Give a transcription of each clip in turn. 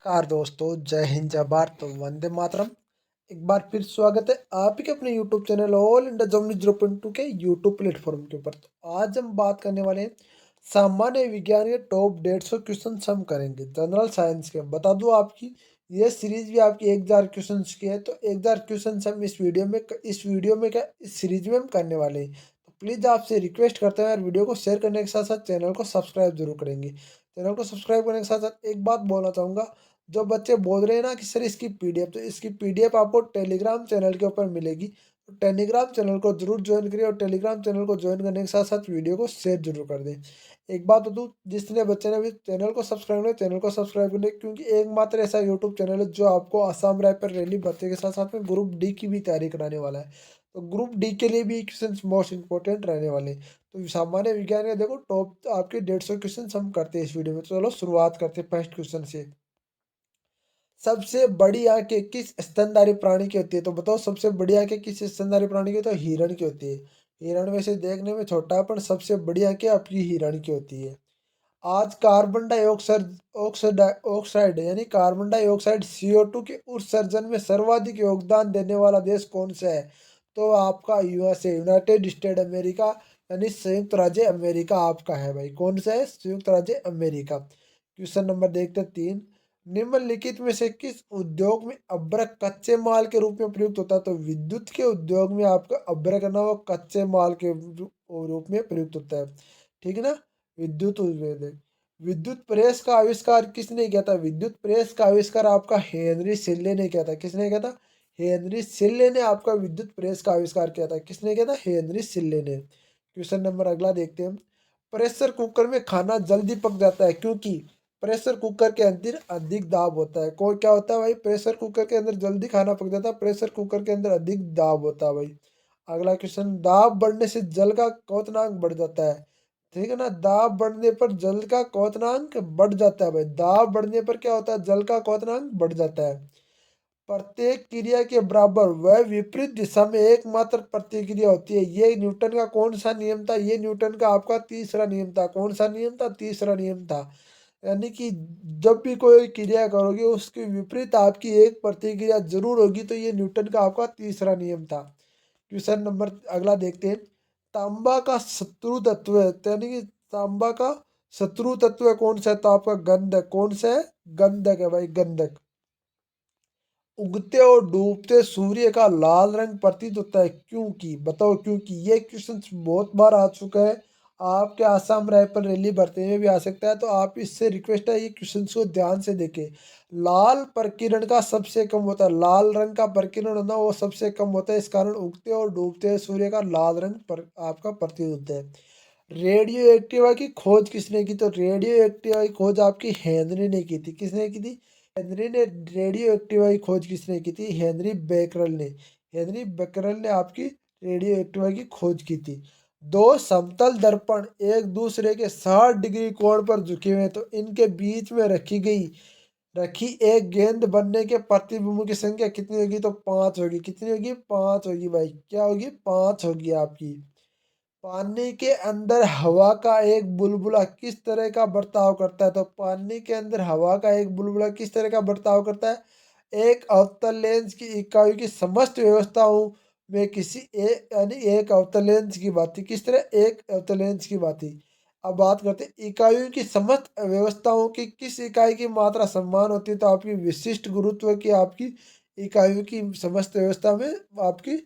Car दोस्तों, जय हिंद जय भारत वंदे मातरम। एक बार फिर स्वागत है आप ही के अपने YouTube channel all India Germany 0.2 के यूट्यूब प्लेटफॉर्म के ऊपर। तो आज हम बात करने वाले हैं सामान्य विज्ञान के टॉप 150 क्वेश्चन हम करेंगे जनरल साइंस के। बता दूं आपकी ये सीरीज भी आपकी 1000 क्वेश्चन की है। तो 1000 क्वेश्चन हम इस वीडियो में क्या इस सीरीज में हम करने वाले हैं। तो प्लीज़ आपसे रिक्वेस्ट करते हैं यार, वीडियो को शेयर करने के साथ साथ चैनल को सब्सक्राइब जरूर करेंगे। चैनल को सब्सक्राइब करने के साथ साथ एक बात बोलना चाहूँगा, जो बच्चे बोल रहे हैं ना कि सर इसकी पीडीएफ, तो इसकी पीडीएफ आपको टेलीग्राम चैनल के ऊपर मिलेगी। तो टेलीग्राम चैनल को जरूर ज्वाइन करिए और टेलीग्राम चैनल को ज्वाइन करने के साथ साथ वीडियो को शेयर जरूर कर दें। एक बात बता दूं, जिसने बच्चे ने अभी चैनल को सब्सक्राइब नहीं, चैनल को सब्सक्राइब कर लें, क्योंकि एकमात्र ऐसा यूट्यूब चैनल है जो आपको आसाम रायपुर रैली भर्ती के साथ साथ में ग्रुप डी की भी तैयारी कराने वाला है। तो ग्रुप डी के लिए भी क्वेश्चन मोस्ट इंपॉर्टेंट रहने वाले हैं। तो सामान्य विज्ञान के देखो टॉप आपके 150 क्वेश्चन हम करते हैं इस वीडियो में। तो चलो शुरुआत करते हैं फर्स्ट क्वेश्चन से। सबसे बड़ी आंखें किस स्तनधारी प्राणी की होती है? तो बताओ सबसे बड़ी आंखें किस स्तनधारी प्राणी की? तो हिरण की होती है। हिरण वैसे देखने में छोटा है पर सबसे बड़ी आंखें आपकी हिरण की होती है। आज कार्बन डाइऑक्साइड ऑक्साइड ऑक्साइड यानी कार्बन डाइऑक्साइड CO2 के उत्सर्जन में सर्वाधिक योगदान देने वाला देश कौन सा है? तो आपका यूएसए, यूनाइटेड स्टेट अमेरिका, यानी संयुक्त राज्य अमेरिका आपका है भाई। कौन सा है? संयुक्त राज्य अमेरिका। क्वेश्चन नंबर देखते हैं 3। निम्नलिखित में से किस उद्योग में अभ्रक कच्चे माल के रूप में प्रयुक्त होता है? तो विद्युत के उद्योग में आपका अभ्रक है ना, वो कच्चे माल के रूप में प्रयुक्त होता है। ठीक है ना। विद्युत विद्युत प्रेस का आविष्कार किसने किया था? विद्युत प्रेस का आविष्कार आपका हेनरी सिल्ले ने किया था। किसने किया था? हेनरी सिल्ले ने आपका विद्युत प्रेस का आविष्कार किया था। किसने किया था? हेनरी सिल्ले ने। क्वेश्चन नंबर अगला देखते हैं। प्रेशर कुकर में खाना जल्दी पक जाता है क्योंकि प्रेशर कुकर के अंदर अधिक दाब होता है। कोई क्या होता है भाई? प्रेशर कुकर के अंदर जल्दी खाना पक जाता है, प्रेशर कुकर के अंदर अधिक दाब होता है भाई। अगला क्वेश्चन। दाब बढ़ने से जल का क्वथनांक बढ़ जाता है। ठीक है ना। दाब बढ़ने पर जल का क्वथनांक बढ़ जाता है भाई। दाब बढ़ने पर क्या होता है? जल का क्वथनांक बढ़ जाता है। प्रत्येक क्रिया के बराबर वह विपरीत दिशा में एकमात्र प्रतिक्रिया होती है। ये न्यूटन का कौन सा नियम था? ये न्यूटन का आपका तीसरा नियम था। कौन सा नियम था? तीसरा नियम था। यानी कि जब भी कोई क्रिया करोगे उसके विपरीत आपकी एक प्रतिक्रिया जरूर होगी। तो ये न्यूटन का आपका तीसरा नियम था। क्वेश्चन नंबर अगला देखते हैं। तांबा का शत्रु तत्व है, तो यानी कि तांबा का शत्रु तत्व कौन सा है? तो आपका गंधक। कौन सा है? गंधक है भाई, गंधक। उगते और डूबते सूर्य का लाल रंग प्रतीत होता है क्योंकि, बताओ क्योंकि। ये क्वेश्चन बहुत बार आ चुका है, आपके आसाम राइफल रैली भरते में भी आ सकता है। तो आप इससे रिक्वेस्ट है ये क्वेश्चन को ध्यान से देखें। लाल प्रकीर्ण का सबसे कम होता है, लाल रंग का प्रकीर्ण होना वो सबसे कम होता है, इस कारण उगते और डूबते सूर्य का लाल रंग पर आपका प्रतीत होता है। रेडियो एक्टिवा की खोज किसने की? तो रेडियो एक्टिवा की खोज आपकी हेनरी ने की थी। किसने की थी? हेनरी ने। रेडियो एक्टिवा की खोज किसने की थी? हेनरी बेकरल ने। हेनरी बेकरल ने आपकी रेडियो एक्टिवा की खोज की थी। दो समतल दर्पण एक दूसरे के 60 डिग्री कोण पर झुके हुए हैं, तो इनके बीच में रखी एक गेंद बनने के प्रतिबिंब की संख्या कितनी होगी? तो 5 होगी। कितनी होगी? 5 होगी भाई। क्या होगी? 5 होगी आपकी। पानी के अंदर हवा का एक बुलबुला किस तरह का बर्ताव करता है? तो पानी के अंदर हवा का एक बुलबुला किस तरह का बर्ताव करता है? एक अवतल लेंस की इकाई की समस्त व्यवस्थाओं में किसी एक, यानी एक अवतल लेंस की बात थी। किस तरह? एक अवतल लेंस की बात थी। अब बात करते हैं इकाइयों की समस्त व्यवस्थाओं की किस इकाई की मात्रा समान होती है? तो आपकी विशिष्ट गुरुत्व की आपकी इकाइयों की समस्त व्यवस्था में आपकी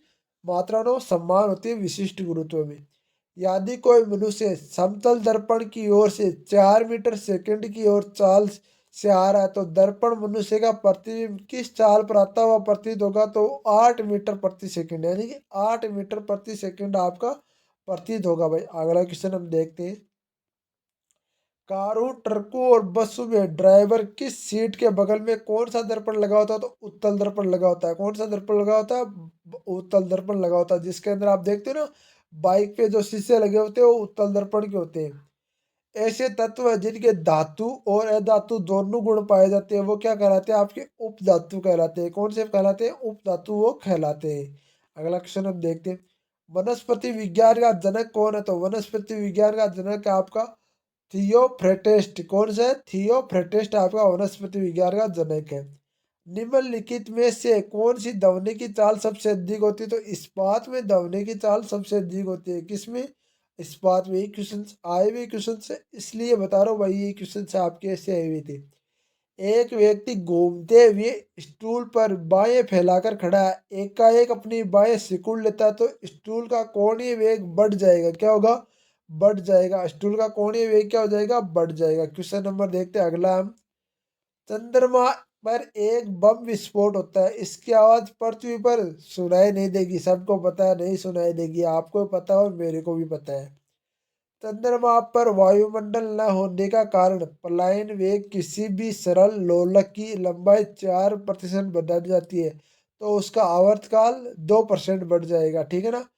मात्रा ना समान होती है विशिष्ट गुरुत्व में। यदि कोई मनुष्य समतल दर्पण की ओर से 4 मीटर सेकंड की ओर चाल से आ रहा है, तो दर्पण मनुष्य का प्रतिबिंब किस चाल पर आता हुआ प्रतीत होगा? तो 8 मीटर प्रति सेकंड, यानी कि 8 मीटर प्रति सेकंड आपका प्रतीत होगा भाई। अगला क्वेश्चन हम देखते हैं। कारों, ट्रकों और बसों में ड्राइवर किस सीट के बगल में कौन सा दर्पण लगा होता है? तो उत्तल दर्पण लगा होता है। कौन सा दर्पण लगा होता है? उत्तल दर्पण लगा होता है, जिसके अंदर आप देखते हो ना बाइक पे जो शीशे लगे होते हैं वो उत्तल दर्पण के होते हैं। ऐसे तत्व हैं जिनके धातु और अधातु दोनों गुण पाए जाते हैं, वो क्या कहलाते हैं? आपके उप धातु कहलाते हैं। कौन से कहलाते हैं? उप धातु वो कहलाते हैं। अगला क्वेश्चन हम देखते हैं। वनस्पति विज्ञान का जनक कौन है? तो वनस्पति विज्ञान का जनक है आपका थियोफ्रेटेस्ट कौन सा है? थियोफ्रेटेस्ट आपका वनस्पति विज्ञान का जनक है। निम्नलिखित में से कौन सी ध्वनि की चाल सबसे अधिक होती है? तो इस्पात में ध्वनि की चाल सबसे अधिक होती है। किसमें? इस्पात में। ये क्वेश्चन आए हुए क्वेश्चन से इसलिए बता रहा हूँ भाई, ये क्वेश्चन से आपके ऐसे आए हुए थे। एक व्यक्ति घूमते हुए स्टूल पर बाएं फैलाकर खड़ा है, एकाएक अपनी बाएं सिकुड़ लेता है तो स्टूल का कोणीय वेग बढ़ जाएगा। क्या होगा? बढ़ जाएगा। स्टूल का कोणीय वेग क्या हो जाएगा? बढ़ जाएगा। क्वेश्चन नंबर देखते हैं अगला हम। चंद्रमा पर एक बम विस्फोट होता है, इसकी आवाज पृथ्वी पर सुनाई नहीं देगी। सबको पता है नहीं सुनाई देगी, आपको पता है और मेरे को भी पता है। चंद्रमा पर वायुमंडल न होने का कारण पलायन वेग किसी भी सरल लोलक की लंबाई 4% बढ़ जाती है तो उसका आवर्तकाल 2% बढ़ जाएगा। ठीक है ना?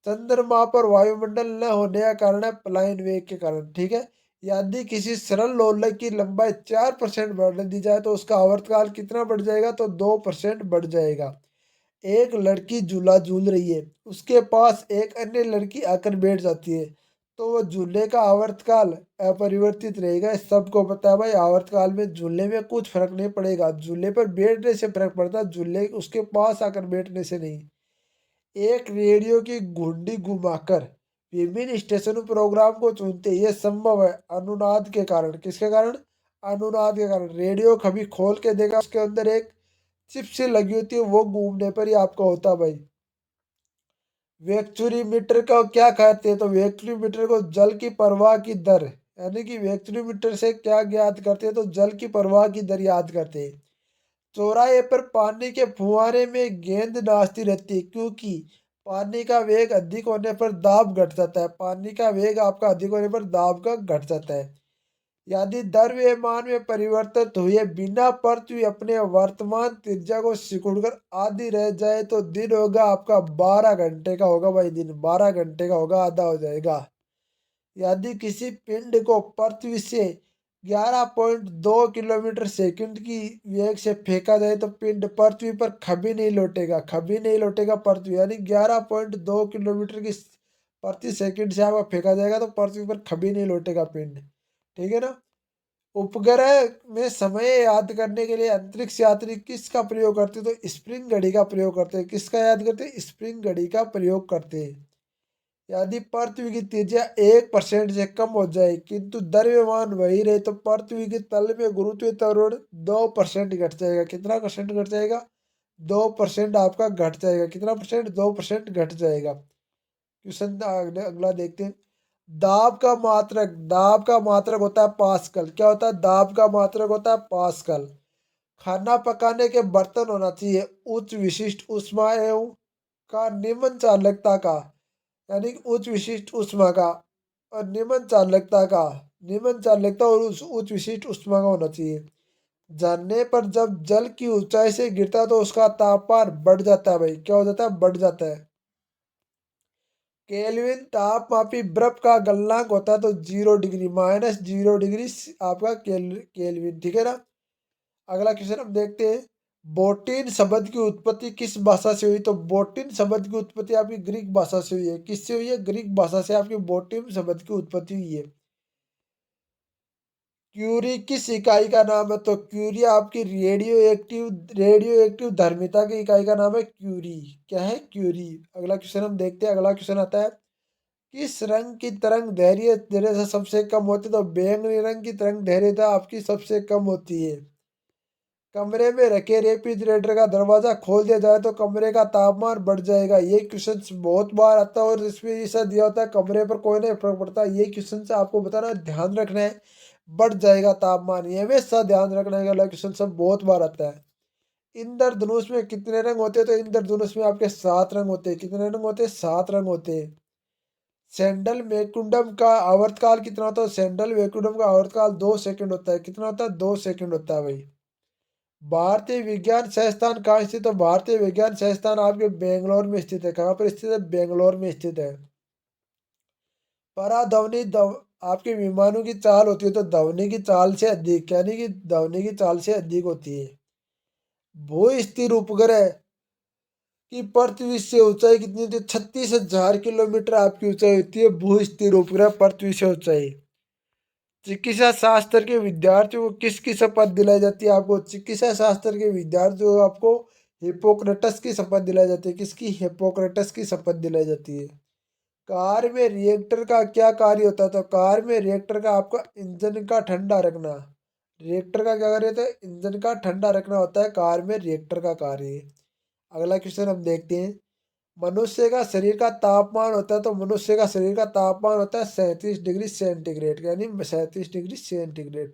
चंद्रमा पर वायुमंडल न होने का कारण है पलायन वेग के कारण। ठीक है? यदि किसी सरल लोलक की लंबाई 4% बढ़ दी जाए तो उसका आवर्तकाल कितना बढ़ जाएगा? तो 2% बढ़ जाएगा। एक लड़की झूला झूल रही है, उसके पास एक अन्य लड़की आकर बैठ जाती है तो वो झूले का आवर्तकाल अपरिवर्तित रहेगा। इस सबको पता है भाई, आवर्तकाल में झूले में कुछ फर्क नहीं पड़ेगा। झूले पर बैठने से फर्क पड़ता है, झूले उसके पास आकर बैठने से नहीं। एक रेडियो की घुंडी घुमाकर विभिन्न स्टेशन प्रोग्राम को चुनते हैं। यह संभव है अनुनाद के कारण। किसके कारण? अनुनाद के कारण। रेडियो कभी खोल के देखा, उसके अंदर एक चिप सी लगी होती है, वो घूमने पर ही आपका होता है भाई। वैक्यूरीमीटर का क्या कहते हैं? तो वैक्यूरीमीटर को जल की प्रवाह की दर, यानी कि वैक्यूरीमीटर से क्या ज्ञात करते हैं? तो जल की प्रवाह की दर याद करते हैं। चौराहे पर पानी के फुहारे में गेंद नाचती रहती है क्योंकि पानी का वेग अधिक होने पर दाब घट जाता है। पानी का वेग आपका अधिक होने पर दाब का घट जाता है। यदि द्रव्यमान में परिवर्तन हुए बिना पृथ्वी अपने वर्तमान त्रिज्या को सिकुड़कर आधी रह जाए तो दिन होगा आपका 12 घंटे का होगा भाई। दिन 12 घंटे का होगा, आधा हो जाएगा। यदि किसी पिंड को पृथ्वी से 11.2 किलोमीटर सेकंड की वेग से फेंका जाए तो पिंड पृथ्वी पर कभी नहीं लौटेगा। कभी नहीं लौटेगा पृथ्वी, यानी 11.2 किलोमीटर की प्रति सेकंड से आपका फेंका जाएगा तो पृथ्वी पर कभी नहीं लौटेगा पिंड। ठीक है ना? उपग्रह में समय याद करने के लिए अंतरिक्ष यात्री किसका प्रयोग करते हैं? तो स्प्रिंग घड़ी का प्रयोग करते हैं। किसका याद करते हैं? स्प्रिंग घड़ी का प्रयोग करते हैं। यदि पृथ्वी की त्रिज्या 1% से कम हो जाए किंतु द्रव्यमान वही रहे तो पृथ्वी के तल में गुरुत्वीय त्वरण 2% घट जाएगा। कितना परसेंट घट जाएगा? 2% आपका घट जाएगा। कितना परसेंट? 2% घट जाएगा। क्वेश्चन अगला देखते हैं। दाब का मात्रक होता है पास्कल। क्या होता है? दाब का मात्रक होता है पास्कल। खाना पकाने के बर्तन होना चाहिए उच्च विशिष्ट ऊष्मा एवं का निम्न चालकता का, यानी कि उच्च विशिष्ट ऊष्मा का और निम्न चालकता और उच्च विशिष्ट ऊष्मा का होना चाहिए। जानने पर जब जल की ऊंचाई से गिरता है तो उसका तापमान बढ़ जाता है भाई। क्या हो जाता है? बढ़ जाता है। केल्विन तापमापी बर्फ का गलनांक होता है तो 0 डिग्री, -0 डिग्री आपका केल्विन। ठीक है ना? अगला क्वेश्चन हम देखते हैं। बोटिन शब्द की उत्पत्ति किस भाषा से हुई? तो बोटिन शब्द की उत्पत्ति आपकी ग्रीक भाषा से हुई है। किससे हुई है? ग्रीक भाषा से आपकी बोटिन शब्द की उत्पत्ति हुई है। क्यूरी किस इकाई का नाम है? तो क्यूरी आपकी रेडियो एक्टिव धर्मिता की इकाई का नाम है क्यूरी। क्या है? क्यूरी। अगला क्वेश्चन हम देखते हैं। अगला क्वेश्चन आता है। किस रंग की तरंग धैर्यता सबसे कम होती है? तो बैंगनी रंग की तरंग धैर्यता आपकी सबसे कम होती है। कमरे में रखे रेफ्रिजरेटर का दरवाजा खोल दिया जाए तो कमरे का तापमान बढ़ जाएगा। ये क्वेश्चन बहुत बार आता है और इसमें ऐसा दिया होता है कमरे पर कोई नहीं फर्क पड़ता। ये क्वेश्चन से आपको बताना, ध्यान रखना है, बढ़ जाएगा तापमान। ये हमेशा ध्यान रखना है। अगला क्वेश्चन सब बहुत बार आता है। इंद्रधनुष में कितने रंग होते हैं? तो इंद्रधनुष में आपके 7 रंग होते हैं। कितने रंग होते हैं? 7 रंग होते हैं। सैंडल मैकुंडम का आवर्तकाल कितना होता है? सैंडल मैकुंडम का आवर्तकाल 2 सेकंड होता है। कितना होता है? 2 सेकंड होता है भाई। भारतीय विज्ञान संस्थान कहाँ स्थित है? भारतीय विज्ञान संस्थान आपके बेंगलोर में स्थित है। कहाँ पर स्थित है? बेंगलोर में स्थित है। पराध्वनि आपके विमानों की चाल होती है तो ध्वनि की चाल से अधिक, यानी कि ध्वनि की चाल से अधिक होती है। भू स्थिर उपग्रह की पृथ्वी से ऊंचाई कितनी होती है? 36,000 किलोमीटर आपकी ऊंचाई होती है भू स्थिर उपग्रह पृथ्वी से ऊंचाई। चिकित्सा शास्त्र के विद्यार्थियों को किसकी शपथ दिलाई जाती है? आपको चिकित्सा शास्त्र के विद्यार्थियों को आपको हिप्पोक्रेटस की शपथ दिलाई जाती है। किसकी? हिप्पोक्रेटस की शपथ दिलाई जाती है। कार में रिएक्टर का क्या कार्य होता है? तो कार में रिएक्टर का आपका इंजन का ठंडा रखना। रिएक्टर का क्या कार्य होता है? इंजन का ठंडा रखना होता है कार में रिएक्टर का कार्य। अगला क्वेश्चन हम देखते हैं। मनुष्य का शरीर का तापमान होता है, तो मनुष्य का शरीर का तापमान होता है 37 डिग्री सेंटीग्रेड, यानी 37 डिग्री सेंटीग्रेड।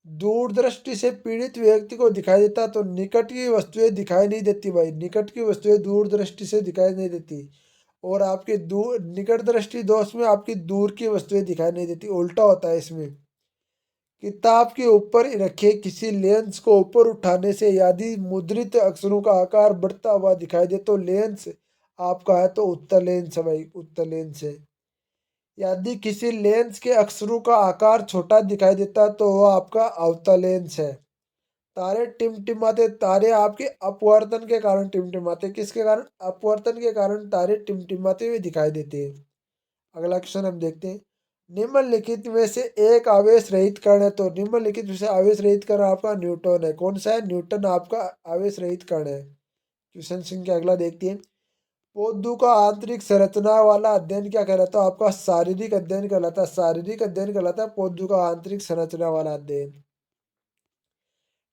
दूरदृष्टि से पीड़ित व्यक्ति को दिखाई देता तो निकट की वस्तुएं दिखाई नहीं देती भाई, निकट की वस्तुएं दूर दृष्टि से दिखाई नहीं देती। और आपके दूर निकट दृष्टि दोष में आपकी दूर की वस्तुएं दिखाई नहीं देती, उल्टा होता है इसमें। किताब के ऊपर रखे किसी लेंस को ऊपर उठाने से यदि मुद्रित अक्षरों का आकार बढ़ता हुआ दिखाई दे तो लेंस आपका है, तो उत्तर लेंस है भाई, उत्तर लेंस है। यदि किसी लेंस के अक्षरों का आकार छोटा दिखाई देता तो वह आपका अवतल लेंस है। तारे टिमटिमाते, तारे आपके अपवर्तन के कारण टिमटिमाते। किसके कारण? अपवर्तन के कारण तारे टिमटिमाते हुए दिखाई देते हैं। अगला क्वेश्चन हम देखते हैं। निम्नलिखित में से एक आवेश रहित कण है, तो निम्नलिखित में से आवेश रहित कण आपका न्यूटन है। कौन सा है? न्यूटन आपका आवेश रहित कण है। क्वेश्चन संख्या अगला देखते हैं। पौधों का आंतरिक संरचना वाला अध्ययन क्या कहलाता है? आपका शारीरिक अध्ययन कहलाता है। शारीरिक अध्ययन कहलाता है पौधों का आंतरिक संरचना वाला अध्ययन।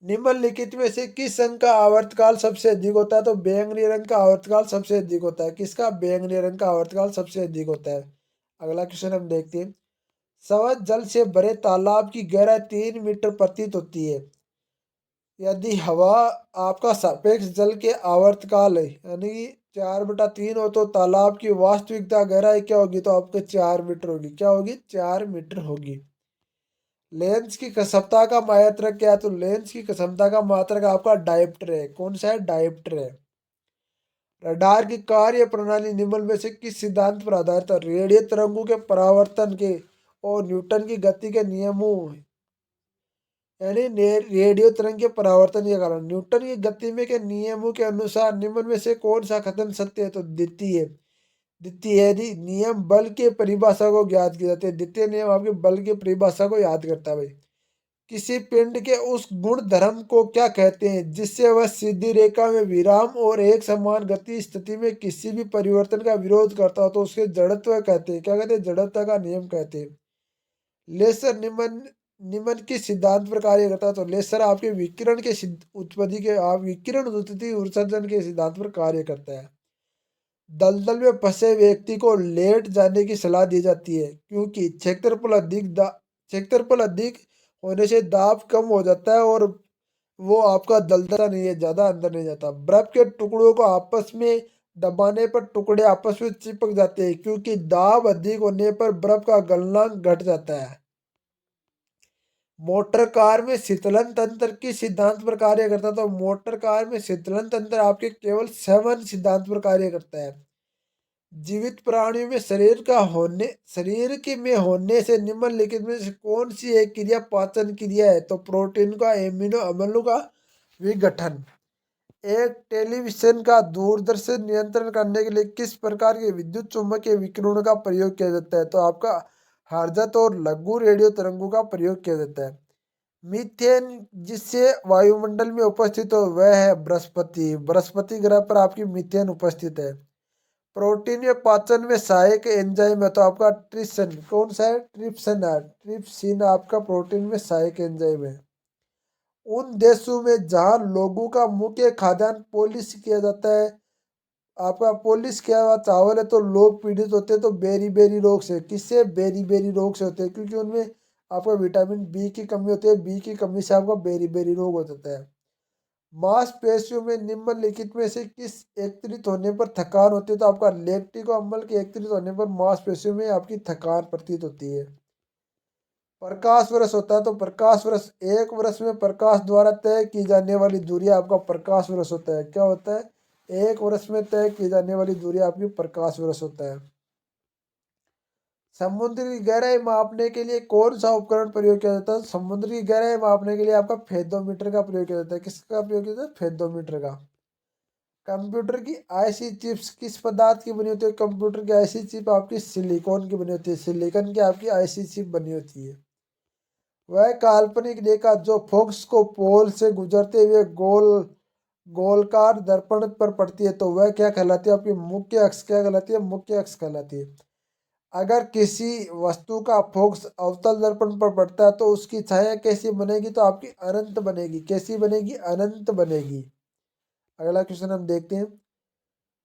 निम्नलिखित में से किस रंग का आवर्तकाल सबसे अधिक होता है? तो बैंगनी रंग का आवर्तकाल सबसे अधिक होता है। किसका? बैंगनी रंग का आवर्तकाल सबसे अधिक होता है। अगला क्वेश्चन हम देखते हैं। स्वच्छ जल से भरे तालाब की गहराई 3 मीटर प्रतीत होती है। यदि हवा आपका सापेक्ष जल के आवर्तकाल है यानी कि 4/3 हो तो तालाब की वास्तविकता गहराई क्या होगी? तो आपके 4 मीटर होगी। क्या होगी? 4 मीटर होगी। लेंस की क्षमता का मात्रक क्या है? तो लेंस की क्षमता का मात्रक आपका डायोप्टर है। कौन सा है? डायोप्टर है। रडार की कार्य प्रणाली निम्न में से किस सिद्धांत पर आधारित है? रेडियो तरंगों के परावर्तन के और न्यूटन की गति के नियमों, यानी रेडियो तरंग के परावर्तन के कारण न्यूटन की गति में के नियमों के अनुसार निम्न में से कौन सा कथन सत्य है? तो द्वितीय। द्वितीय यदि नियम बल की परिभाषा को ज्ञात किया जाते हैं। द्वितीय नियम आपके बल की परिभाषा को याद करता है भाई। किसी पिंड के उस गुण धर्म को क्या कहते हैं जिससे वह सीधी रेखा में विराम और एक समान गति स्थिति में किसी भी परिवर्तन का विरोध करता हो? तो उसके जड़त्व कहते हैं। क्या कहते हैं? जड़त्व का नियम कहते हैं। लेसर निम्न निम्न के सिद्धांत पर कार्य करता है, तो लेसर आपके विकिरण के उत्पत्ति के आप विकिरण उत्पत्ति उत्सर्जन के सिद्धांत पर कार्य करता है। दलदल में फंसे व्यक्ति को लेट जाने की सलाह दी जाती है क्योंकि क्षेत्रफल अधिक होने से दाब कम हो जाता है और वो आपका दलदला नहीं है, ज्यादा अंदर नहीं जाता। बर्फ के टुकड़ों को आपस में दबाने पर टुकड़े आपस में चिपक जाते हैं क्योंकि दाब अधिक होने पर बर्फ का गलनांक घट जाता है। मोटर कार में शीतलन तंत्र किस सिद्धांत पर कार्य करता है? तो मोटर कार में शीतलन तंत्र आपके केवल 7 सिद्धांत पर कार्य करता है। जीवित प्राणियों में शरीर के में होने से निम्नलिखित में से कौन सी एक क्रिया पाचन क्रिया है? तो प्रोटीन का एमिनो अम्लों का विघटन। एक टेलीविजन का दूरदर्शन नियंत्रण करने के लिए किस प्रकार के विद्युत चुम्बकीय विकिरणों का प्रयोग किया जाता है? तो आपका हर्जत और लघु रेडियो तरंगों का प्रयोग किया जाता है। मीथेन जिससे वायुमंडल में उपस्थित हो वह है बृहस्पति। बृहस्पति ग्रह पर आपकी मीथेन उपस्थित है। प्रोटीन या पाचन में सहायक एंजाइम है, तो आपका ट्रिप्सिन। कौन सा है? ट्रिप्सिन है। ट्रिप्सिन आपका प्रोटीन में सहायक एंजाइम है। उन देशों में जहाँ लोगों का मुख्य खाद्यान्न पॉलिश किया जाता है, आपका पॉलिश किया हुआ चावल है, तो लोग पीड़ित होते हैं तो बेरी बेरी रोग से। किससे? बेरी बेरी रोग से होते हैं क्योंकि उनमें आपका विटामिन बी की कमी होती है। बी की कमी से आपका बेरी बेरी रोग हो जाता है। मांसपेशियों में निम्नलिखित में से किस एकत्रित होने पर थकान होती है? तो आपका लैक्टिक अम्ल के एकत्रित होने पर मांसपेशियों में आपकी थकान प्रतीत होती है। प्रकाश वर्ष होता है, तो प्रकाश वर्ष एक वर्ष में प्रकाश द्वारा तय की जाने वाली दूरी आपका प्रकाश वर्ष होता है। क्या होता है? एक वर्ष में तय की जाने वाली दूरी आपकी प्रकाश वर्ष होता है। समुद्र की गहराई मापने के लिए कौन सा उपकरण प्रयोग किया जाता है? समुद्र की गहराई मापने के लिए आपका फेदोमीटर का प्रयोग किया जाता है। किसका प्रयोग किया जाता है? फेदोमीटर का। कंप्यूटर की आईसी चिप्स किस पदार्थ की बनी होती है? कंप्यूटर की आईसी चिप आपकी सिलिकॉन की बनी होती है। सिलिकॉन की आपकी आईसी चिप बनी होती है। वह काल्पनिक रेखा जो फोकस को पोल से गुजरते हुए गोलकार दर्पण पर पड़ती है तो वह क्या कहलाती है? आपकी मुख्य अक्ष क्या कहलाती है? मुख्य अक्ष कहलाती है। अगर किसी वस्तु का फोकस अवतल दर्पण पर पड़ता है तो उसकी छाया कैसी बनेगी? तो आपकी अनंत बनेगी। कैसी बनेगी? अनंत बनेगी। अगला क्वेश्चन हम देखते हैं।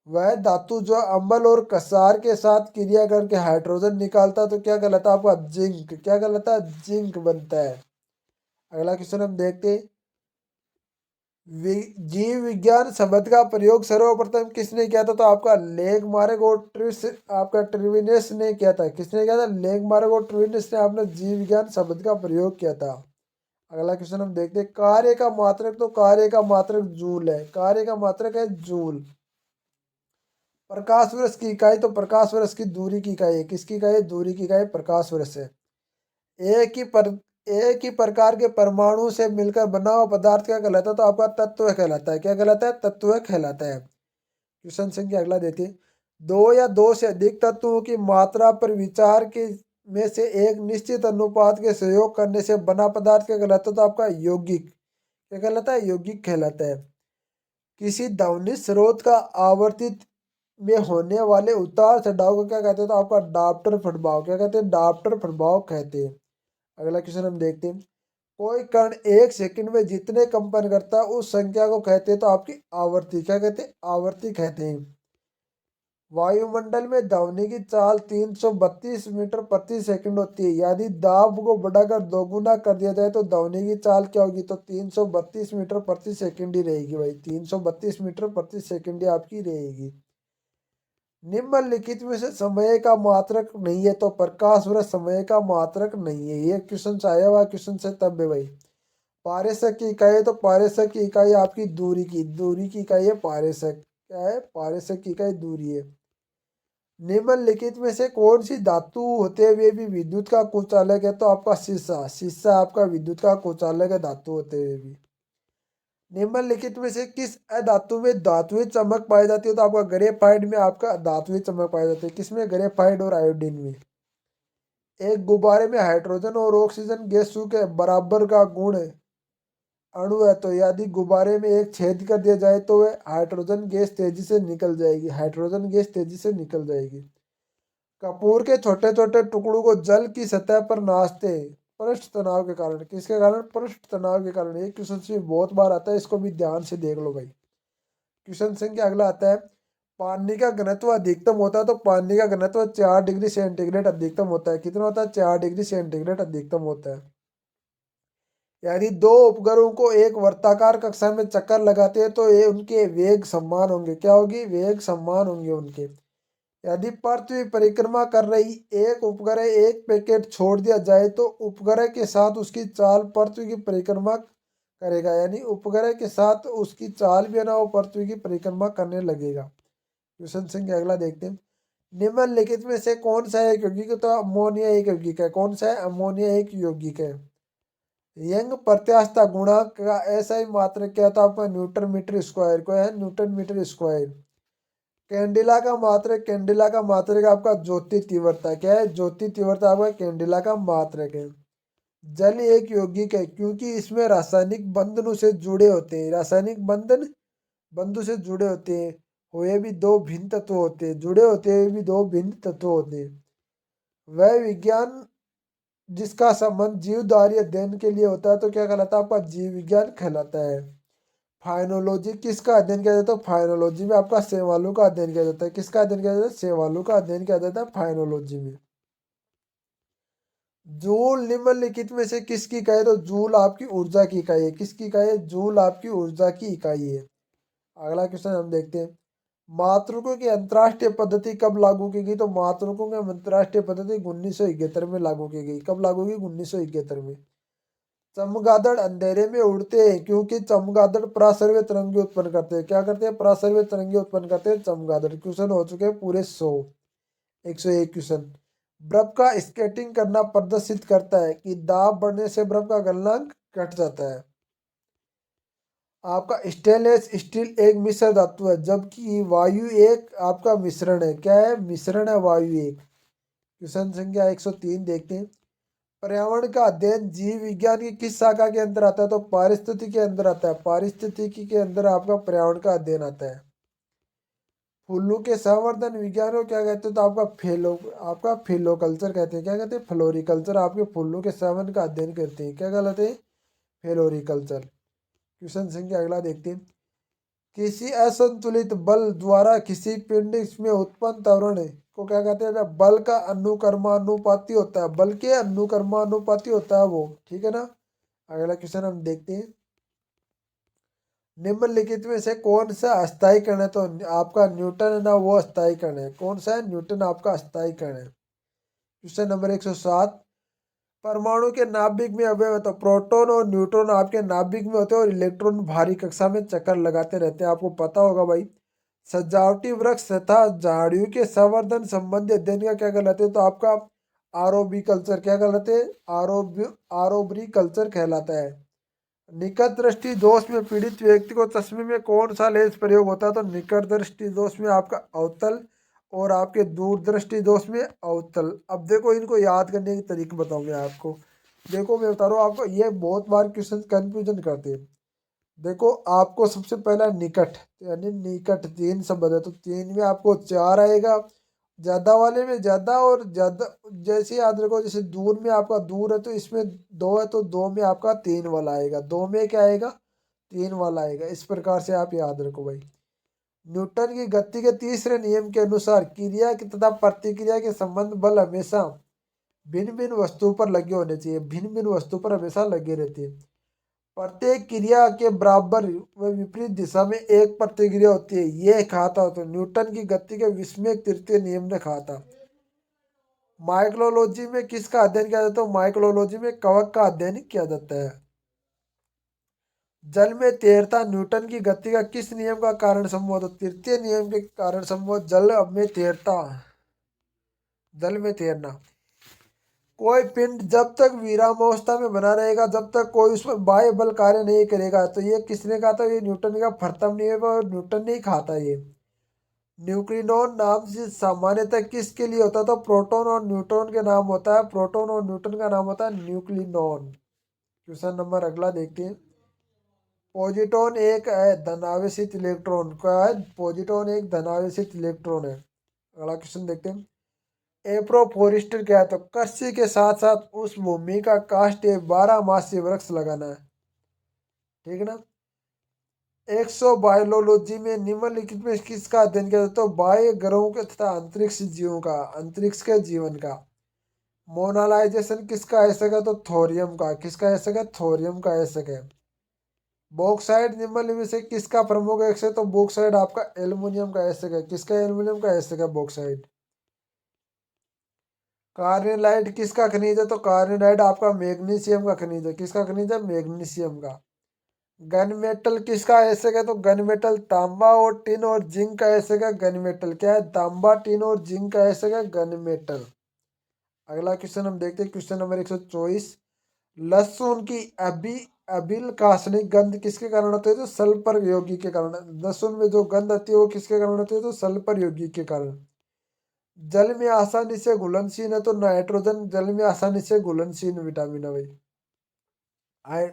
वह धातु जो अम्ल और कसार के साथ क्रिया करके हाइड्रोजन निकालता है तो क्या कहलाता है? आपका जिंक। क्या कहलाता है? जिंक बनता है। अगला क्वेश्चन हम देखते हैं। जीव विज्ञान शब्द का प्रयोग सर्वप्रथम किसने किया था? तो आपका लेग मार्ग और ट्रिस आपका ट्रिविनस ने किया था। किसने किया था? लेग मार्ग और ट्रिविनस ने आपने जीव विज्ञान शब्द का प्रयोग किया था। अगला क्वेश्चन हम देखते हैं। कार्य का मात्रक, तो कार्य का मात्रक जूल है। कार्य का मात्रक है जूल। प्रकाश वर्ष की इकाई, तो प्रकाश वर्ष की दूरी की इकाई है। किसकी इकाई है? दूरी की इकाई प्रकाश वर्ष है। एक ही पर एक ही प्रकार के परमाणु से मिलकर बना हुआ पदार्थ क्या कहलाता है? तो आपका तत्व कहलाता है। क्या कहलाता है? तत्व कहलाता है। क्वेश्चन संख्या अगला देते हैं। दो या दो से अधिक तत्वों की मात्रा पर विचार के में से एक निश्चित अनुपात के सहयोग करने से बना पदार्थ क्या कहलाता है? तो आपका यौगिक। क्या कहलाता है? यौगिक कहलाता है। किसी ध्वनि स्रोत का आवर्तित में होने वाले उतार चढ़ाव को क्या कहते हैं? तो आपका डाप्टर प्रभाव। क्या कहते हैं? डाप्टर प्रभाव कहते हैं। अगला क्वेश्चन हम देखते हैं। कोई कण एक सेकंड में जितने कंपन करता है उस संख्या को कहते हैं तो आपकी आवर्ती। क्या कहते हैं? आवर्ती कहते हैं। वायुमंडल में ध्वनि की चाल 332 मीटर प्रति सेकंड होती है। यदि दाब को बढ़ाकर दोगुना कर दिया जाए तो ध्वनि की चाल क्या होगी? तो 332 मीटर प्रति सेकंड ही रहेगी भाई। 332 मीटर प्रति सेकंड ही आपकी रहेगी। निम्नलिखित में से समय का मात्रक नहीं है तो प्रकाश वर्ष समय का मात्रक नहीं है। ये क्वेश्चन आया हुआ क्वेश्चन से तब है भाई। पारेसक की इकाई है तो पारेसक की इकाई आपकी दूरी की इकाई है पारेसक। क्या है? पारेसक की इकाई दूरी है। निम्नलिखित में से कौन सी धातु होते हुए भी विद्युत का कुचालक है? तो आपका शीशा। शीशा आपका विद्युत का कुचालक है धातु होते हुए भी। निम्नलिखित में से किस अधातु में धात्विक चमक पाई जाती है? तो आपका ग्रेफाइट में आपका धात्विक चमक पाई जाती है। किसमें? ग्रेफाइट और आयोडीन में। एक गुब्बारे में हाइड्रोजन और ऑक्सीजन गैसों के बराबर का गुण अणु है तो यदि गुब्बारे में एक छेद कर दिया जाए तो वह हाइड्रोजन गैस तेजी से निकल जाएगी। हाइड्रोजन गैस तेजी से निकल जाएगी। कपूर के छोटे छोटे टुकड़ों को जल की सतह पर नाचते हैं पृष्ठ तनाव के कारण। किसके कारण? पृष्ठ तनाव के कारण। एक क्वेश्चन से बहुत बार आता है, इसको भी ध्यान से देख लो भाई। क्वेश्चन संख्या अगला आता है। पानी का घनत्व अधिकतम होता है तो पानी का घनत्व 4 डिग्री सेंटीग्रेड अधिकतम होता है। कितना होता है? 4 डिग्री सेंटीग्रेड अधिकतम होता है। यदि दो उपग्रहों को एक वर्ताकार कक्षा में चक्कर लगाते हैं तो ये उनके वेग समान होंगे। क्या होगी? वेग समान होंगे उनके। यदि पृथ्वी परिक्रमा कर रही एक उपग्रह एक पैकेट छोड़ दिया जाए तो उपग्रह के साथ उसकी चाल पृथ्वी की परिक्रमा करेगा। यानी उपग्रह के साथ उसकी चाल भी है ना वो पृथ्वी की परिक्रमा करने लगेगा। क्वेश्चन संख्या अगला देखते हैं। निम्नलिखित में से कौन सा एक यौगिक है? तो अमोनिया एक यौगिक है। कौन सा है? अमोनिया एक यौगिक है। यंग प्रत्यास्थता गुणांक का ऐसा मात्रक क्या था? आपका न्यूटन मीटर स्क्वायर को है। Newton metre square. कैंडिला का मात्रक आपका ज्योति तीव्रता। क्या है? ज्योति तीव्रता आपका कैंडिला का मात्रक है। जल एक यौगिक है क्योंकि इसमें रासायनिक बंधनों से जुड़े होते हैं। रासायनिक बंधु से जुड़े होते हैं हुए भी दो भिन्न तत्व होते हैं। जुड़े होते हुए भी दो भिन्न तत्व होते हैं। वह विज्ञान जिसका संबंध जीवधारी अध्ययन के लिए होता है तो क्या कहलाता है? आपका जीव विज्ञान कहलाता है। फाइनोलॉजी किसका अध्ययन किया जाता है? फाइनोलॉजी में आपका शैवालों का अध्ययन किया जाता है। किसका अध्ययन किया जाता है? शैवालों का अध्ययन किया जाता है फाइनोलॉजी में। जूल निम्नलिखित में से किसकी इकाई है? तो जूल आपकी ऊर्जा की इकाई है। किसकी इकाई है? जूल आपकी ऊर्जा की इकाई है। अगला क्वेश्चन हम देखते हैं। मातृकों की अंतर्राष्ट्रीय पद्धति कब लागू की गई? तो मातृकों की अंतर्राष्ट्रीय पद्धति 1971 में लागू की गई। कब लागू की? 1971 में। चमगादड़ अंधेरे में उड़ते हैं क्योंकि चमगादड़ पराश्रव्य तरंगे उत्पन्न करते हैं। क्या करते हैं? पराश्रव्य तरंगे उत्पन्न करते हैं चमगादड़। क्वेश्चन हो चुके हैं पूरे 100। 101 क्वेश्चन। बर्फ का स्केटिंग करना प्रदर्शित करता है कि दाब बढ़ने से बर्फ का गलनांक घट जाता है। आपका स्टेनलेस स्टील एक मिश्र धातु है जबकि वायु एक आपका मिश्रण है। क्या है? मिश्रण है वायु एक। क्वेश्चन संख्या 103 देखते हैं। पर्यावरण का अध्ययन जीव विज्ञान की किस शाखा के अंदर आता है? तो पारिस्थितिकी के अंदर आता है। पारिस्थितिकी के अंदर आपका पर्यावरण का अध्ययन आता है। फूलों के संवर्धन विज्ञान को क्या कहते हैं? तो आपका फेलोकल्चर कहते हैं। क्या कहते हैं? फ्लोरिकल्चर। आपके फूलों के संवर्धन का अध्ययन करते हैं। क्या कहलाते हैं? फ्लोरिकल्चर। क्वेश्चन संख्या अगला देखते हैं। किसी असंतुलित बल द्वारा किसी पिंड में उत्पन्न त्वरण को क्या कहते हैं? जब बल का अनुकर्मानुपाती होता है, बल के अनुकर्मानुपाती होता है वो, ठीक है ना। अगला क्वेश्चन हम देखते हैं। निम्नलिखित में से कौन सा अस्थायी कण है? तो आपका न्यूटन है ना, वो अस्थायी कण है। कौन सा है? न्यूटन आपका अस्थायी कण है। Question number 107। परमाणु के नाभिक में अवयव, तो प्रोटॉन और न्यूट्रॉन आपके नाभिक में होते हैं और इलेक्ट्रॉन भारी कक्षा में चक्कर लगाते रहते हैं। आपको पता होगा भाई। सजावटी वृक्ष तथा झाड़ियों के संवर्धन संबंधी अध्ययन का क्या कहलाते हैं? तो आपका आरोबी कल्चर। क्या कहलाते हैं? आरोबरी कल्चर कहलाता है। निकट दृष्टि दोष में पीड़ित व्यक्ति को चश्मे में कौन सा लेंस प्रयोग होता है? तो निकट दृष्टि दोष में आपका अवतल और आपके दूर दृष्टि दोष में अवतल। अब देखो, इनको याद करने के तरीके बताऊं मैं आपको। देखो मैं बता रहा हूँ आपको, ये बहुत बार क्वेश्चन कंफ्यूजन करते हैं। देखो, आपको सबसे पहला निकट, यानी निकट तीन शब्द है, तो तीन में आपको चार आएगा। ज्यादा वाले में ज्यादा, और ज्यादा जैसे याद रखो, जैसे दूर में आपका दूर है तो इसमें दो है, तो दो में आपका तीन वाला आएगा। दो में क्या आएगा? तीन वाला आएगा। इस प्रकार से आप याद रखो भाई। न्यूटन की गति के तीसरे नियम के अनुसार क्रिया की तथा प्रतिक्रिया के संबंध बल हमेशा भिन्न भिन्न वस्तुओं पर लगे होने चाहिए। भिन्न भिन्न वस्तुओं पर हमेशा लगे रहते हैं। प्रत्येक क्रिया के बराबर व विपरीत दिशा में एक प्रतिक्रिया होती है, ये कहा था तो न्यूटन की गति के विस्मयक तृतीय नियम ने कहा था। माइक्रोलॉजी में किसका अध्ययन किया जाता है? माइक्रोलॉजी में कवक का अध्ययन किया जाता है। जल में तैरता न्यूटन की गति का किस नियम का कारण समूह? तो तृतीय नियम के कारण समूह। जल में तैरता, जल में तैरना। कोई पिंड जब तक विरामावस्था में बना रहेगा, जब तक कोई उसमें बाह्य बल कार्य नहीं करेगा। तो ये किसने कहा था? ये न्यूटन का प्रथम नियम है और न्यूटन ने ही कहा था ये। न्यूक्लिनॉन नाम से सामान्यतः किसके लिए होता था? प्रोटॉन और न्यूट्रॉन के नाम होता है। प्रोटॉन और न्यूट्रॉन का नाम होता है न्यूक्लिनॉन। क्वेश्चन नंबर अगला देखते हैं। पॉजिट्रॉन एक है धनावेशित इलेक्ट्रॉन। क्या है? पॉजिट्रॉन एक धनावेशित इलेक्ट्रॉन है। अगला क्वेश्चन देखते हैं। एप्रोफोरेस्टर क्या है? तो कृषि के साथ साथ उस भूमि का काष्ठ 12 मासी वृक्ष लगाना है, ठीक है ना। 100 बायोलॉजी में निम्नलिखित में किसका अध्ययन किया जाता है? तो बाह्य ग्रहों के तथा अंतरिक्ष जीवों का, अंतरिक्ष के जीवन का। मोनालाइजेशन किसका ऐसक है? तो थोरियम का। किसका ऐसक है? थोरियम का ऐसक है। बॉक्साइड निम्नलिखित में से किसका प्रमुख ऐसक है? तो बॉक्साइड आपका एल्युमिनियम का ऐसक है। किसका? एल्युमिनियम का ऐसक है बॉक्साइड। कार्नेलाइट किसका खनिज है? तो कार्नेलाइट आपका मैग्नीशियम का खनिज है। किसका खनिज है? मैग्नीशियम का। गन मेटल किसका ऐसक है? तो गन मेटल तांबा और टिन और जिंक का ऐसक है। गन मेटल क्या है? तांबा, टिन और जिंक का ऐसक है गन मेटल। अगला क्वेश्चन हम देखते हैं। Question number 124। लहसुन की अभिलकाष्णिक गंध किसके कारण होती है? तो सल्फर यौगिक के कारण। लहसुन में जो गंध आती है वो किसके कारण होती है? तो सल्फर यौगिक के कारण। जल में आसानी से घुलनशील है, तो नाइट्रोजन जल में आसानी से घुलनशील विटामिन है भाई।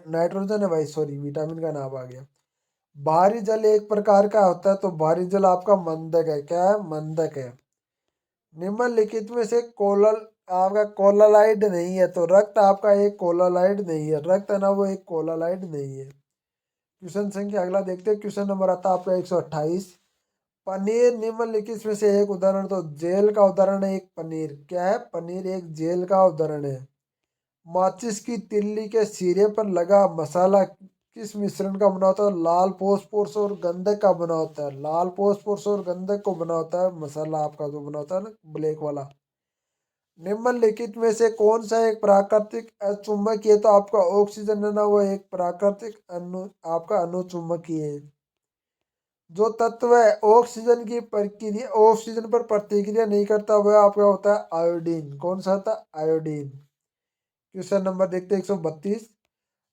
नाइट्रोजन है भाई, सॉरी विटामिन का नाम आ गया। भारी जल एक प्रकार का होता है, तो भारी जल आपका मंदक है। क्या है? मंदक है। निम्नलिखित में से कोलल आपका कोलालाइड नहीं है, तो रक्त आपका एक कोलालाइड नहीं है। रक्त है ना, वो एक कोलालाइड नहीं है। क्वेश्चन संख्या अगला देखते हैं। क्वेश्चन नंबर आता है आपका 128। पनीर निम्नलिखित में से एक उदाहरण, तो जेल का उदाहरण है एक पनीर। क्या है? पनीर एक जेल का उदाहरण है। माचिस की तिल्ली के सिरे पर लगा मसाला किस मिश्रण का बना होता है? लाल फोस्फोरस और गंधक का बना होता है। लाल फोस्फोरस और गंधक को बना होता है मसाला आपका, जो बना होता है ना ब्लैक वाला। निम्नलिखित में से कौन सा एक प्राकृतिक अचुंबकीय है? तो आपका ऑक्सीजन है ना, वो एक प्राकृतिक आपका अनुचुंबकीय है। जो तत्व है ऑक्सीजन की प्रक्रिया, ऑक्सीजन पर प्रतिक्रिया नहीं करता, वह आपका होता है आयोडीन। कौन सा होता है? आयोडीन। क्वेश्चन नंबर देखते हैं 132।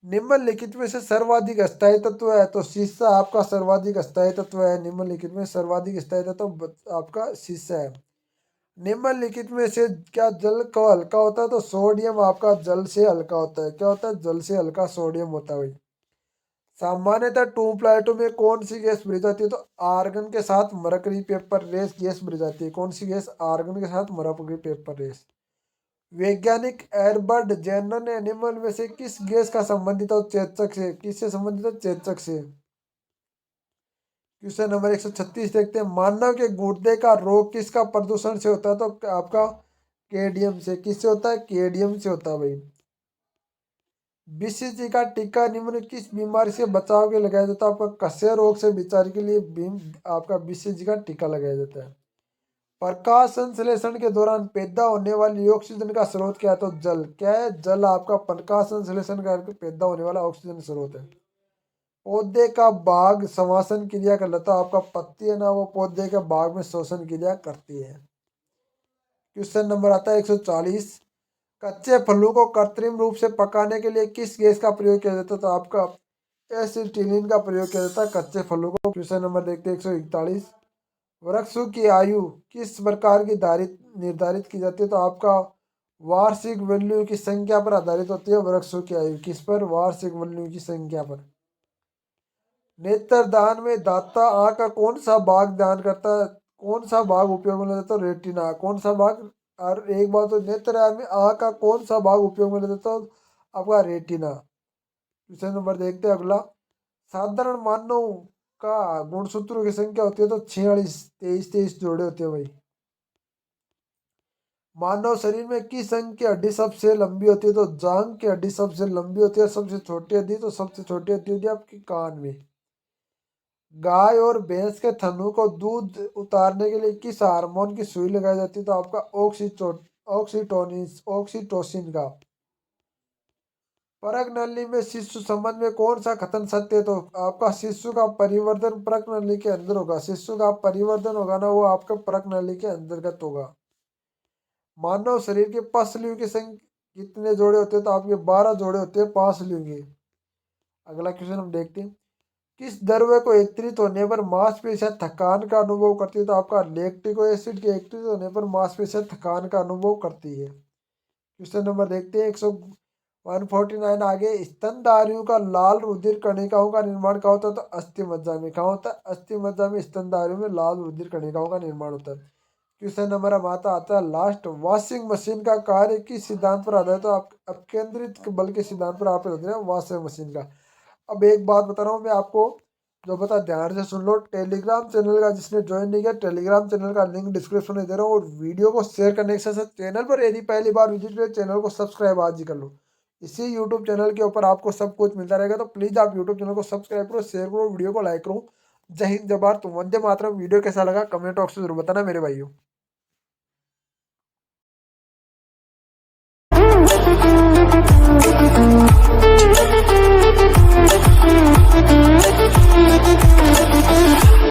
निम्नलिखित में से सर्वाधिक अस्थायी तत्व है? तो शीशा आपका सर्वाधिक अस्थायी तत्व है। निम्नलिखित में सर्वाधिक अस्थायी तत्व आपका शीशा है। निम्नलिखित में से क्या जल का हल्का होता है? तो सोडियम आपका जल से हल्का होता है। क्या होता है? जल से हल्का सोडियम होता है भाई। सामान्यतः ट्यूब लाइटों में कौन सी गैस भरी जाती है? तो आर्गन के साथ मरकरी पेपर रेस गैस भरी जाती है। कौन सी गैस? आर्गन के साथ मरकरी पेपर रेस। वैज्ञानिक एडवर्ड जेनर ने निम्न में से किस गैस का संबंधित है चेचक से? किससे संबंधित है? चेचक से। क्वेश्चन नंबर 136 देखते हैं। मानव के गुर्दे का रोग किसका प्रदूषण से होता है? तो आपका केडियम से। किससे होता है? केडियम से होता है भाई। बीसीजी का टीका निम्न किस बीमारी से बचाव के लगाया जाता है? आपका कस्य रोग से बचाव के लिए आपका बीसीजी का टीका लगाया जाता है। प्रकाश संश्लेषण के दौरान पैदा होने वाली ऑक्सीजन का स्रोत क्या है? तो जल। क्या है? जल आपका प्रकाश संश्लेषण करके पैदा होने वाला ऑक्सीजन स्रोत है। पौधे का भाग श्वसन क्रिया कर लेता है। आपका पत्ती है ना, वो पौधे के भाग में श्वसन क्रिया करती है। क्वेश्चन नंबर आता है 140। कच्चे फलों को कृत्रिम रूप से पकाने के लिए किस गैस का प्रयोग किया जाता है? तो आपका एसिटिलीन का प्रयोग किया जाता है कच्चे फलों को। क्वेश्चन नंबर देखते हैं 141। वृक्षों की आयु किस प्रकार की धारित निर्धारित की जाती है? तो आपका वार्षिक वन्यों की संख्या पर आधारित होती है वृक्षों की आयु। किस पर? वार्षिक वन्यों की संख्या पर। नेत्रदान में दाता आँख का कौन सा भाग दान करता है? कौन सा भाग उपयोग में लेता है? रेटिना। कौन सा भाग? और एक बात तो नेत्रदान में आँख का कौन सा भाग उपयोग में लेता है? आपका रेटिना। क्वेश्चन नंबर देखते हैं अगला। साधारण मानव का गुणसूत्रों की संख्या होती है तो 46, 23 जोड़े होते हैं भाई। मानव शरीर में किस अंग की हड्डी सबसे लंबी होती है? तो जांघ की हड्डी सबसे लंबी होती है। सबसे छोटी हड्डी? तो सबसे छोटी हड्डी होती है आपकी कान में। गाय और भैंस के थनों को दूध उतारने के लिए किस हार्मोन की सुई लगाई जाती है? तो आपका ऑक्सीटोसिन का। परक नली में शिशु संबंध में कौन सा कथन सत्य है? तो आपका शिशु का परिवर्तन परक नली के अंदर होगा। शिशु का परिवर्तन होगा ना, वो आपका परक नली के अंतर्गत होगा। मानव शरीर के पसलियों की संख्या कितने जोड़े होते हैं? तो आपके 12 जोड़े होते हैं पसलियों के। अगला क्वेश्चन हम देखते हैं। किस द्रव्य को एकत्रित होने पर मांसपेशियां थकान का अनुभव करती है? तो आपका लैक्टिक एसिड के एकत्रित होने पर मांसपेशियां थकान का अनुभव करती है। क्वेश्चन नंबर देखते हैं 149 आगे। स्तनधारियों का लाल रुधिर कणिकाओं का निर्माण कहाँ होता है? तो अस्थि मज्जा में। कहाँ होता है? अस्थि मज्जा में स्तनधारियों में लाल रुधिर कणिकाओं का निर्माण होता है। क्वेश्चन नंबर अब आता है लास्ट। वॉशिंग मशीन का कार्य किस सिद्धांत पर आधारित है? तो आप अपकेंद्रित बल के सिद्धांत पर आप वॉशिंग मशीन का। अब एक बात बता रहा हूँ मैं आपको, जो बता ध्यान से सुन लो। टेलीग्राम चैनल का जिसने ज्वाइन नहीं किया, टेलीग्राम चैनल का लिंक डिस्क्रिप्शन में दे रहा हूँ, और वीडियो को शेयर करने के साथ साथ चैनल पर यदि पहली बार विजिट करें, चैनल को सब्सक्राइब आज ही कर लो। इसी यूट्यूब चैनल के ऊपर आपको सब कुछ मिलता रहेगा, तो प्लीज़ आप यूट्यूब चैनल को सब्सक्राइब करो, शेयर करो, वीडियो को लाइक करो। जय हिंद, जय भारत, वंदे मातरम। वीडियो कैसा लगा कमेंट बॉक्स में जरूर बताना मेरे भाइयों।